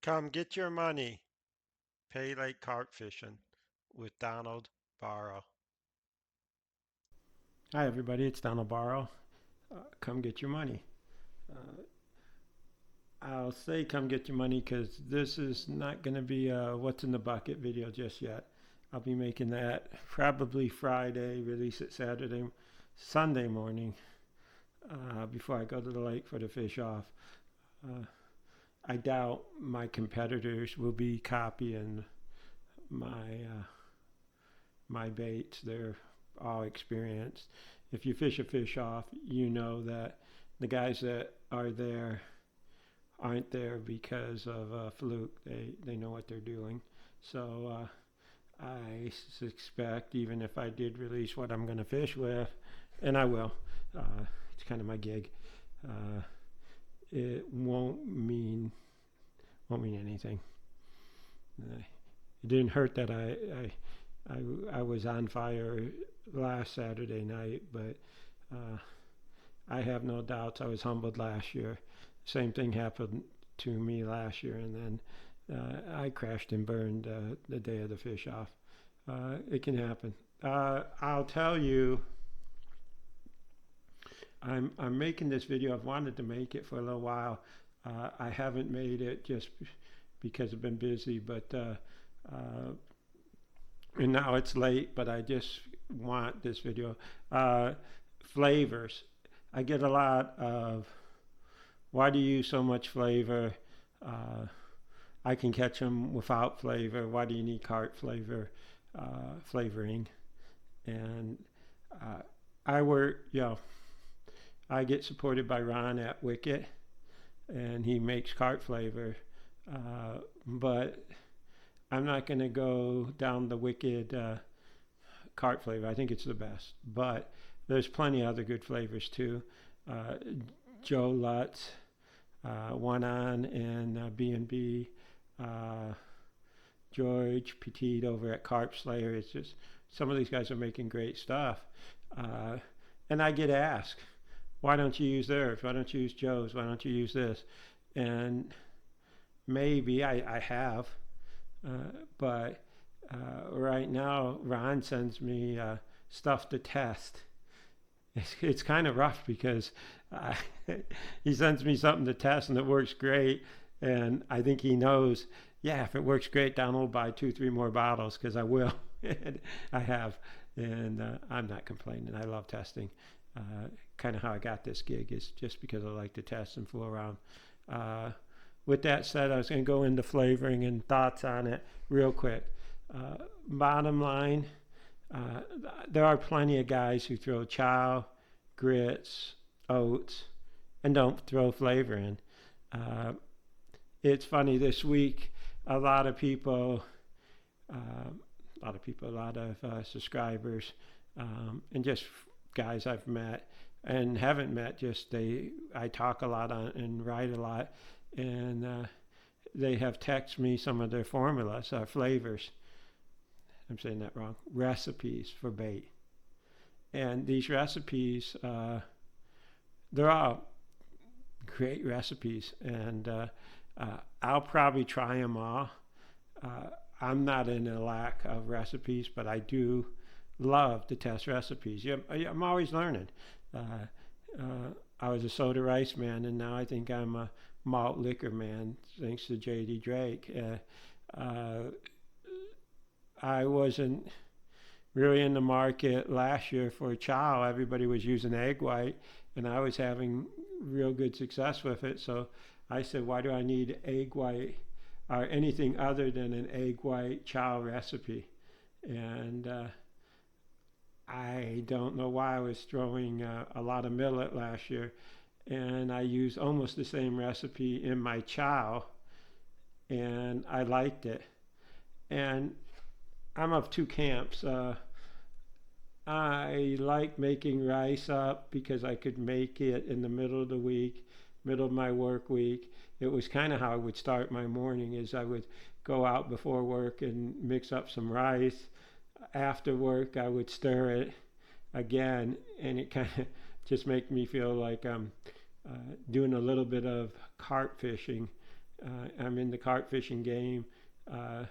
Come get your money. Pay like carp fishing with Donald Barrow. Hi, everybody. It's Donald Barrow. Come get your money. Uh, I'll say come get your money because this is not going to be a what's in the bucket video just yet. I'll be making that probably Friday, release it Sunday morning before I go to the lake for the fish off. Uh, I doubt my competitors will be copying my my baits. They're all experienced. If you fish a fish off, you know that the guys that are there aren't there because of a fluke. They know what they're doing. So I suspect even if I did release what I'm going to fish with, and I will, it's kind of my gig. Uh, it won't mean anything. It didn't hurt that I was on fire last Saturday night, but uh, I have no doubts I was humbled last year. Same thing happened to me last year, and then I crashed and burned the day of the fish off. It can happen. I'll tell you, I'm making this video. I've wanted to make it for a little while. I haven't made it just because I've been busy, but and now it's late. But I just want this video. Flavors. I get a lot of why do you use so much flavor? Uh, I can catch them without flavor. Why do you need carp flavoring? And uh, I work, I get supported by Ron at Wicket, and he makes carp flavor. But I'm not going to go down the Wicked carp flavor. I think it's the best. But there's plenty of other good flavors too. Uh, Joe Lutz, One On, and B&B. George Petit over at Carp Slayer. It's just some of these guys are making great stuff. Uh, and I get asked, why don't you use theirs? Why don't you use Joe's? Why don't you use this? And maybe I have, but right now Ron sends me stuff to test. It's kind of rough because uh, he sends me something to test and it works great. And I think he knows, yeah, if it works great, Don will buy 2, 3 more bottles because I will. And I have. And I'm not complaining. I love testing. Kind of how I got this gig is just because I like to test and fool around. Uh, with that said, I was going to go into flavoring and thoughts on it real quick. Bottom line, uh, there are plenty of guys who throw chow, grits, oats, and don't throw flavor in. Uh, it's funny this week. A lot of people, a lot of subscribers, and just guys I've met and haven't met. Just I talk a lot on and write a lot, and they have texted me some of their formulas, flavors. I'm saying that wrong. Recipes for bait, and these recipes, they're all great recipes, and I'll probably try them all. Uh, I'm not in a lack of recipes, but I do love to test recipes. Yeah, I'm always learning. Uh, I was a soda rice man, and now I think I'm a malt liquor man, thanks to J.D. Drake. I wasn't really in the market last year for chow. Everybody was using egg white, and I was having real good success with it. So I said, why do I need egg white or anything other than an egg white chow recipe? And I don't know why I was throwing a lot of millet last year, and I used almost the same recipe in my chow, and I liked it. And I'm of two camps. I like making rice up because I could make it in the middle of the week, middle of my work week. It was kind of how I would start my morning is I would go out before work and mix up some rice. After work, I would stir it again, and it kind of just make me feel like I'm doing a little bit of carp fishing I'm in the carp fishing game uh,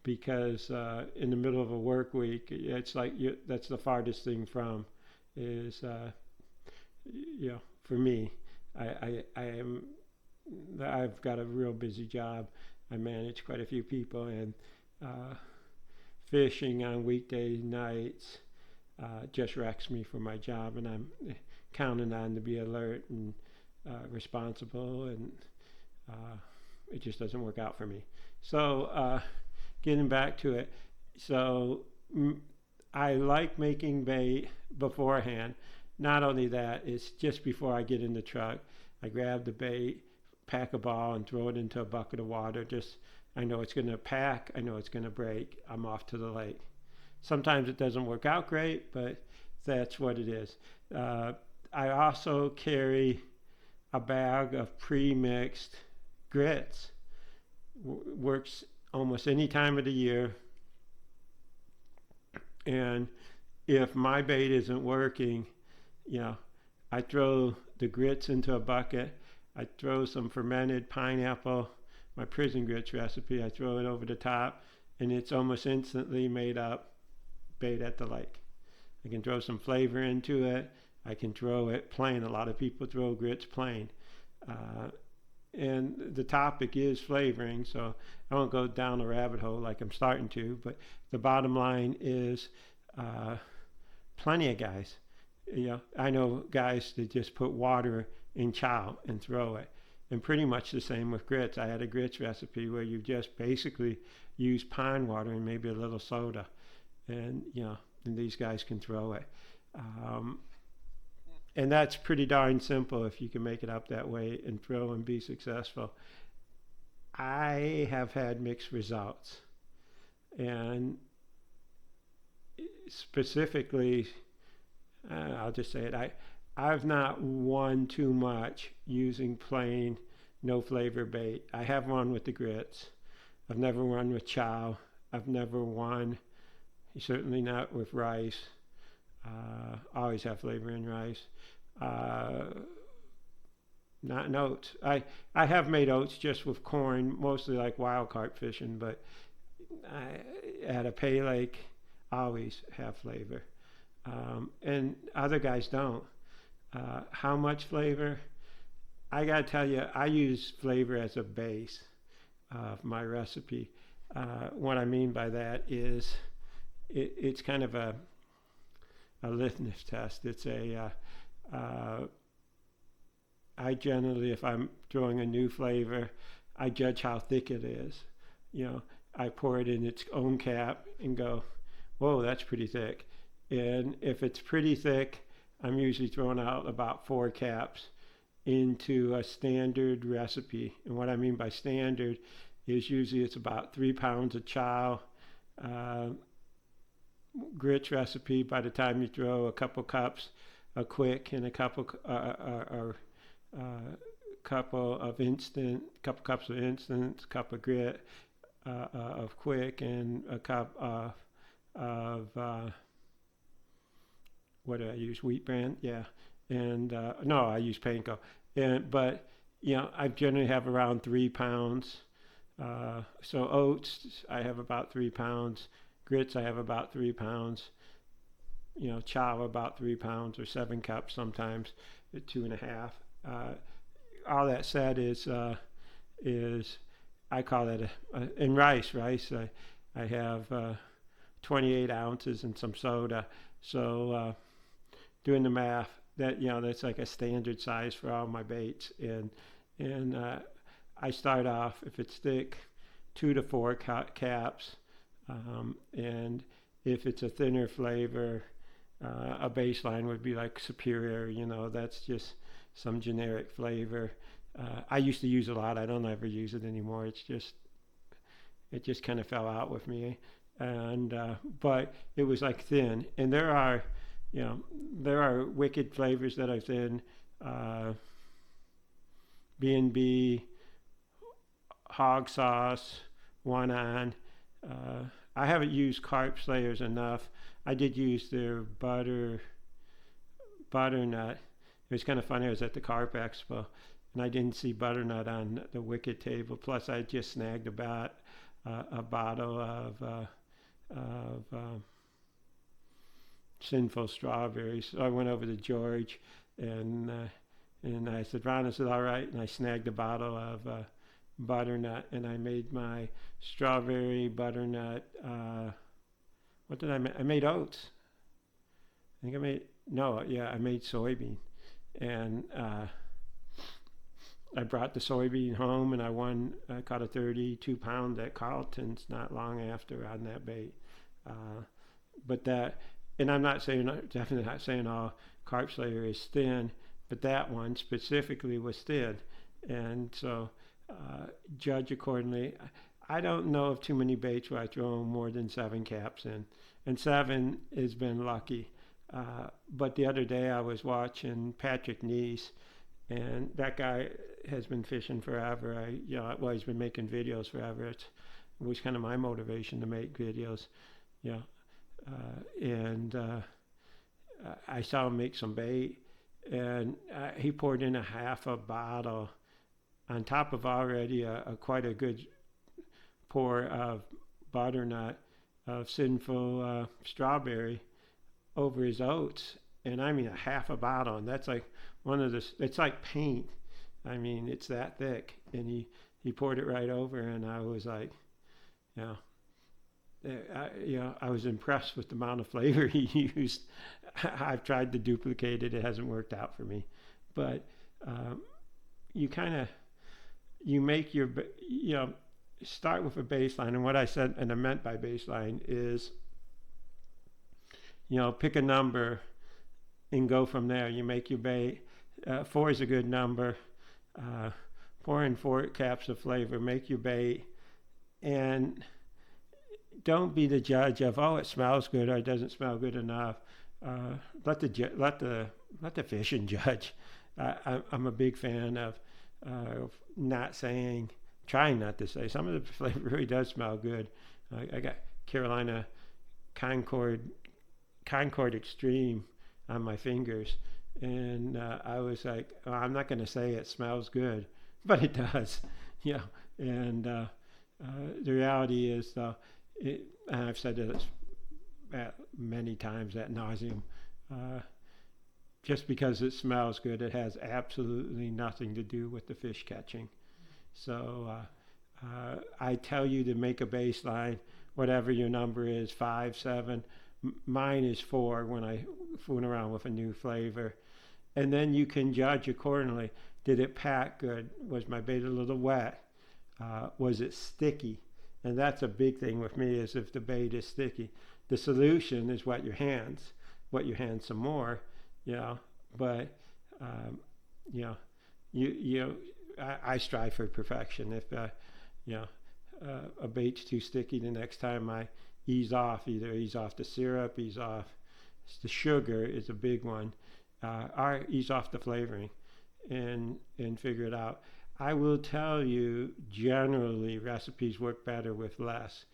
because in the middle of a work week, it's like that's the farthest thing from is for me. I am I've got a real busy job. I manage quite a few people, and uh, fishing on weekday nights just wrecks me for my job, and I'm counting on to be alert and responsible, and uh, it just doesn't work out for me. So, getting back to it, so I like making bait beforehand. Not only that, it's just before I get in the truck, I grab the bait, pack a ball, and throw it into a bucket of water. Just I know it's going to pack, I know it's going to break. I'm off to the lake. Sometimes it doesn't work out great, but that's what it is. Uh, I also carry a bag of pre-mixed grits. Works almost any time of the year. And if my bait isn't working, you know, I throw the grits into a bucket. I throw some fermented pineapple, my prison grits recipe. I throw it over the top, and it's almost instantly made up bait at the lake. I can throw some flavor into it. I can throw it plain. A lot of people throw grits plain. Uh, and the topic is flavoring, so I won't go down a rabbit hole like I'm starting to, but the bottom line is uh, plenty of guys. I know guys that just put water in chow and throw it. And pretty much the same with grits. I had a grits recipe where you just basically use pine water and maybe a little soda. And these guys can throw it. Um, and that's pretty darn simple if you can make it up that way and throw and be successful. I have had mixed results. And specifically, I'll just say it, I've not won too much using plain, no flavor bait. I have won with the grits. I've never won with chow. I've never won, certainly not with rice. Always have flavor in rice. Not in oats. I have made oats just with corn, mostly like wild carp fishing, but at a pay lake, always have flavor. And other guys don't. How much flavor? I gotta tell you, I use flavor as a base of my recipe. What I mean by that is it's kind of a litmus test. It's I generally, if I'm throwing a new flavor, I judge how thick it is. I pour it in its own cap and go, whoa, that's pretty thick. And if it's pretty thick, I'm usually throwing out about 4 caps into a standard recipe. And what I mean by standard is usually it's about 3 pounds of chow. Grits recipe, by the time you throw a couple cups of quick and a couple couple cups of instant, cup of grit of quick, and a cup of what do I use? Wheat bran, yeah. And no, I use panko. But I generally have around 3 pounds. So oats, I have about 3 pounds. Grits, I have about 3 pounds. Chow, about 3 pounds, or 7 cups sometimes at 2.5. All that said is I call that in rice. I have 28 ounces and some soda. So doing the math, that's like a standard size for all my baits. And I start off, if it's thick, 2 to 4 caps. And if it's a thinner flavor, a baseline would be like Superior. That's just some generic flavor. I used to use a lot. I don't ever use it anymore. It just kind of fell out with me. And but it was like thin. And there are wicked flavors that are thin. B&B, hog sauce, one on. I haven't used Carp Slayers enough. I did use their butternut. It was kind of funny. I was at the Carp Expo, and I didn't see butternut on the wicket table. Plus, I just snagged about a bottle of Sinful strawberries. So I went over to George, and I said, Ron, is it all right? And I snagged a bottle of butternut, and I made my strawberry butternut. What did I make? I made oats. I think I made no, yeah, I made soybean, and I brought the soybean home, and I caught a 32-pound at Carlton's not long after on that bait. But that, and I'm not saying, definitely not saying all Carp Slayer is thin, but that one specifically was thin, and so judge accordingly. I don't know of too many baits where I throw more than 7 caps in, and 7 has been lucky. But the other day I was watching Patrick Neese, and that guy has been fishing forever. He's been making videos forever. It was kind of my motivation to make videos, yeah. And I saw him make some bait, and he poured in a half a bottle on top of already quite a good pour of butternut of Sinful strawberry over his oats, and I mean a half a bottle, and that's like it's like paint. I mean, it's that thick, and he poured it right over, and I was like, you know, I was impressed with the amount of flavor he used. I've tried to duplicate it; it hasn't worked out for me, but you make your, start with a baseline, and what I said and I meant by baseline is, pick a number and go from there. You make your bait. 4 is a good number. Pour in 4 caps of flavor. Make your bait, and don't be the judge of, oh, it smells good or it doesn't smell good enough. Let the fishing judge. I'm a big fan of trying not to say. Some of the flavor really does smell good. I got Carolina Concord Extreme on my fingers, and I was like, oh, I'm not going to say it smells good, but it does, And the reality is, though, and I've said this many times ad nauseum, just because it smells good, it has absolutely nothing to do with the fish catching. So I tell you to make a baseline, whatever your number is, 5, 7. Mine is 4 when I fool around with a new flavor. And then you can judge accordingly. Did it pack good? Was my bait a little wet? Was it sticky? And that's a big thing with me, is if the bait is sticky. The solution is wet your hands some more, but I strive for perfection. If a bait's too sticky, the next time I ease off the syrup, ease off the sugar is a big one, or ease off the flavoring, and figure it out. I will tell you, generally recipes work better with less,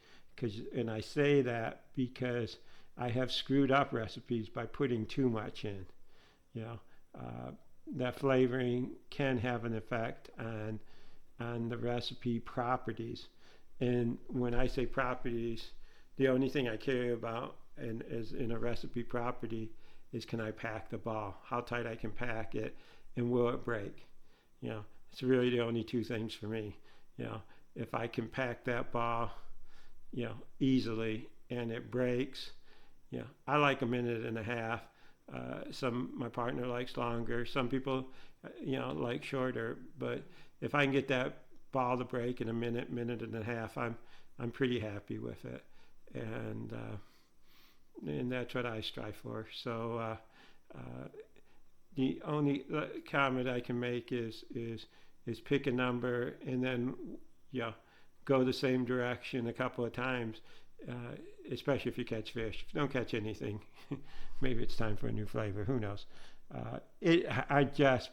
and I say that because I have screwed up recipes by putting too much in. That flavoring can have an effect on the recipe properties. And when I say properties, the only thing I care about is in a recipe property is, can I pack the ball? How tight I can pack it, and will it break? It's really the only 2 things for me. If I can pack that ball, easily, and it breaks, I like a minute and a half. My partner likes longer. Some people, like shorter. But if I can get that ball to break in a minute and a half, I'm pretty happy with it, and that's what I strive for. So the only comment I can make is pick a number, and then go the same direction a couple of times. Especially if you catch fish. If you don't catch anything, maybe it's time for a new flavor. Who knows?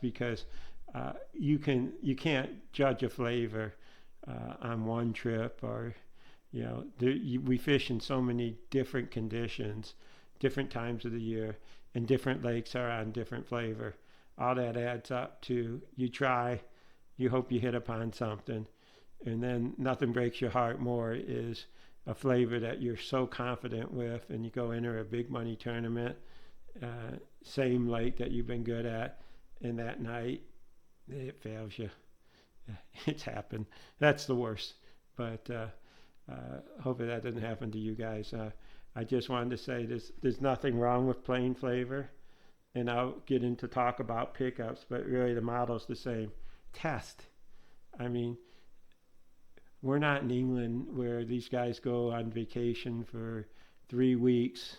Because you can't judge a flavor on one trip, or we fish in so many different conditions, different times of the year, and different lakes are on different flavor. All that adds up to, you try you hope you hit upon something. And then nothing breaks your heart more is a flavor that you're so confident with, and you go enter a big money tournament, same lake that you've been good at, and that night it fails you. It's happened. That's the worst. But hopefully that doesn't happen to you guys. I just wanted to say there's nothing wrong with plain flavor, and I'll get into talk about pickups, but really the model's the same. Test. I mean, we're not in England where these guys go on vacation for 3 weeks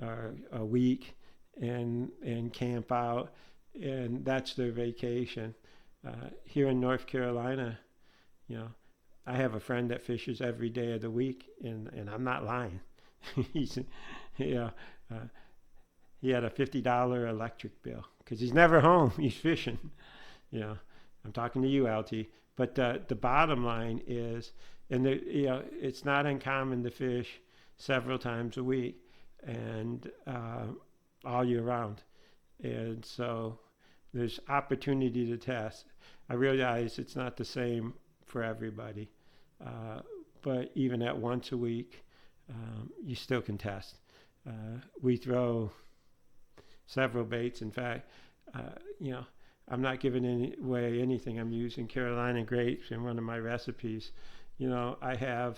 or a week and camp out, and that's their vacation. Here in North Carolina, you know, I have a friend that fishes every day of the week, and I'm not lying. He's, yeah, uh, he had a $50 electric bill because he's never home. He's fishing. You know, I'm talking to you, LT. But the bottom line is, and it's not uncommon to fish several times a week and all year round. And so there's opportunity to test. I realize it's not the same for everybody, but even at once a week, you still can test. We throw several baits. In fact, you know, I'm not giving away anything. I'm using Carolina grapes in one of my recipes. You know, I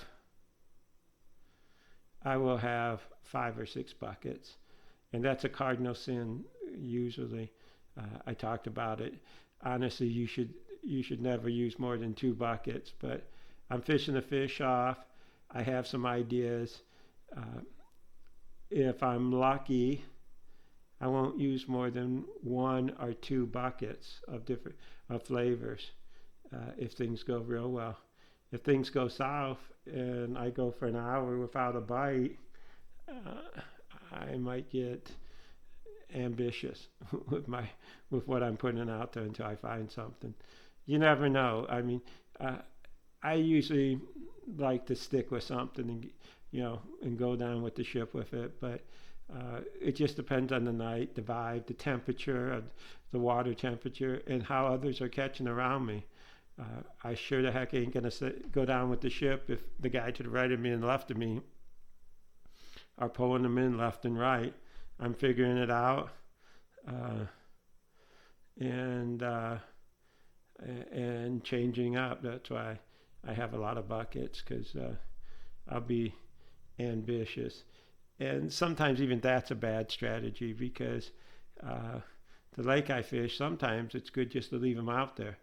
will have 5 or 6 buckets, and that's a cardinal sin usually. I talked about it. Honestly, you should never use more than 2 buckets, but I'm fishing the fish off. I have some ideas. If I'm lucky, I won't use more than 1 or 2 buckets of different flavors if things go real well. If things go south and I go for an hour without a bite, I might get ambitious with what I'm putting out there until I find something. You never know. I mean, I usually like to stick with something and go down with the ship with it, but it just depends on the night, the vibe, the temperature, the water temperature, and how others are catching around me. I sure the heck ain't gonna go down with the ship if the guy to the right of me and left of me are pulling them in left and right. I'm figuring it out, and changing up. That's why I have a lot of buckets, because I'll be ambitious. And sometimes even that's a bad strategy, because the lake I fish, sometimes it's good just to leave them out there.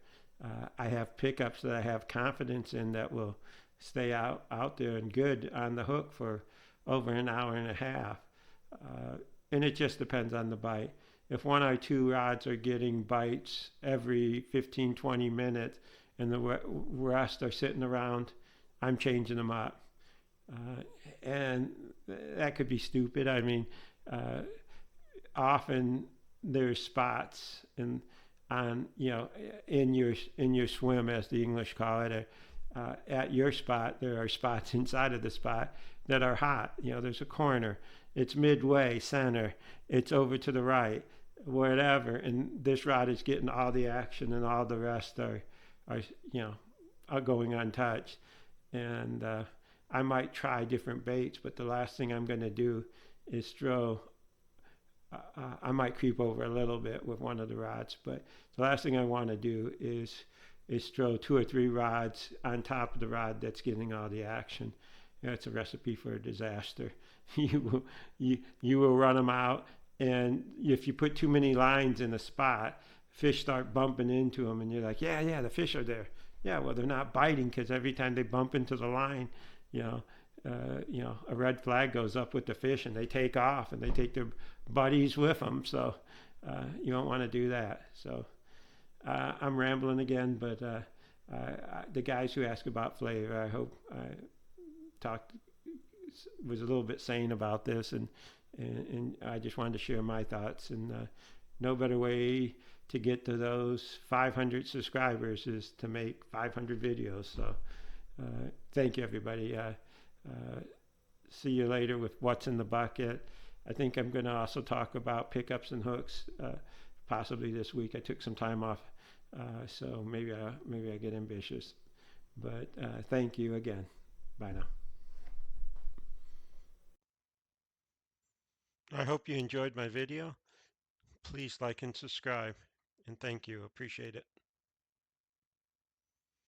I have pickups that I have confidence in that will stay out there and good on the hook for over an hour and a half. And it just depends on the bite. If 1 or 2 rods are getting bites every 15, 20 minutes and the rest are sitting around, I'm changing them up. And that could be stupid. I mean, often there's spots in your swim, as the English call it. At your spot, there are spots inside of the spot that are hot. There's a corner. It's midway, center. It's over to the right, whatever. And this rod is getting all the action, and all the rest are going untouched. And I might try different baits, but the last thing I'm going to do is throw. I might creep over a little bit with one of the rods, but the last thing I want to do is throw 2 or 3 rods on top of the rod that's getting all the action. It's a recipe for a disaster. You will run them out, and if you put too many lines in a spot, fish start bumping into them, and you're like, yeah, the fish are there. Yeah, well, they're not biting, because every time they bump into the line, a red flag goes up with the fish, and they take off, and they take their buddies with them. So you don't want to do that. So I'm rambling again, but the guys who ask about flavor, I hope I was a little bit sane about this, and I just wanted to share my thoughts. And no better way to get to those 500 subscribers is to make 500 videos. So thank you, everybody. See you later with what's in the bucket. I think I'm going to also talk about pickups and hooks possibly this week. I took some time off So maybe I get ambitious. But thank you again. Bye now. I hope you enjoyed my video. Please like and subscribe. And thank you. Appreciate it.